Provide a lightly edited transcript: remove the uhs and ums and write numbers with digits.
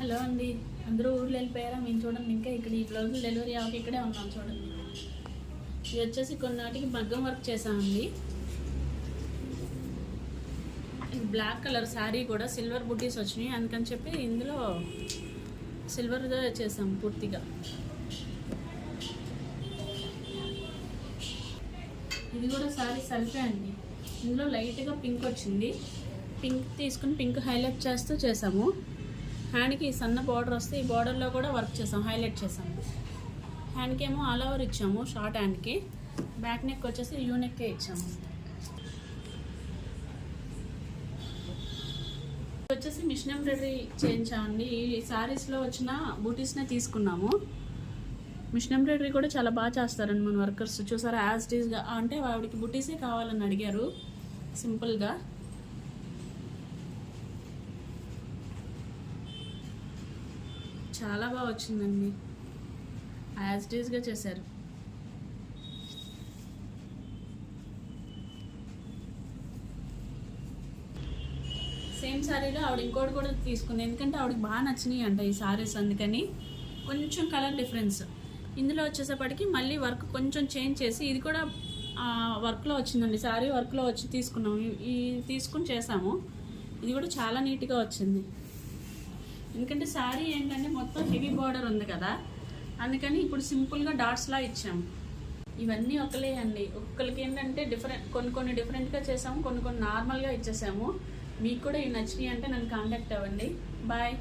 Hello అండి, అందరూ ఊర్లో వెళ్ళిపోయారా? మేము చూడండి ఇంకా ఇక్కడ ఈ బ్లౌజులు డెలివరీ అవ్వక ఇక్కడే ఉన్నాం చూడండి. ఇది వచ్చేసి కొన్నాటికి మగ్గం వర్క్ చేసామండి. ఇది బ్లాక్ కలర్ శారీ కూడా సిల్వర్ బుట్టీస్ వచ్చినాయి, అందుకని చెప్పి ఇందులో సిల్వర్గా చేసాం పూర్తిగా. ఇది కూడా శారీ సెల్ఫే అండి. ఇందులో లైట్గా పింక్ వచ్చింది, పింక్ తీసుకుని పింక్ హైలైట్ చేస్తూ చేసాము. హ్యాండ్కి సన్న బార్డర్ వస్తే ఈ బార్డర్లో కూడా వర్క్ చేసాం, హైలైట్ చేసాము. హ్యాండ్కి ఏమో ఆల్ ఓవర్ ఇచ్చాము, షార్ట్ హ్యాండ్కి. బ్యాక్ నెక్ వచ్చేసి యూ నెక్కే ఇచ్చాము. వచ్చేసి మిషన్ ఎంబ్రాయిడరీ చేయించామండి. ఈ శారీస్లో వచ్చిన బూటీస్నే తీసుకున్నాము. మిషన్ ఎంబ్రాయిడరీ కూడా చాలా బాగా చేస్తారండి మన వర్కర్స్. చూసారా, యాజ్ ఇట్ ఈస్గా అంటే ఆవిడకి బూటీసే కావాలని అడిగారు సింపుల్గా. చాలా బాగా వచ్చిందండి, యాజ్ ఇట్ ఈస్గా చేశారు. సేమ్ శారీలో ఆవిడ ఇంకోటి కూడా తీసుకుంది, ఎందుకంటే ఆవిడకి బాగా నచ్చినాయి అంట ఈ శారీస్, అందుకని. కొంచెం కలర్ డిఫరెన్స్ ఇందులో వచ్చేసేపటికి మళ్ళీ వర్క్ కొంచెం చేంజ్ చేసి ఇది కూడా వర్క్లో వచ్చిందండి, శారీ వర్క్లో వచ్చి తీసుకున్నాము. ఈ తీసుకుని చేసాము. ఇది కూడా చాలా నీట్గా వచ్చింది, ఎందుకంటే శారీ ఏంటంటే మొత్తం హెవీ బార్డర్ ఉంది కదా, అందుకని ఇప్పుడు సింపుల్గా డాట్స్లా ఇచ్చాము. ఇవన్నీ ఒకలే అండి, ఒక్కరికి ఏంటంటే కొన్ని డిఫరెంట్గా చేసాము, కొన్ని నార్మల్గా ఇచ్చేసాము. మీకు కూడా ఇవి నచ్చినాయి అంటే నన్ను కాంటాక్ట్ అవ్వండి. బాయ్.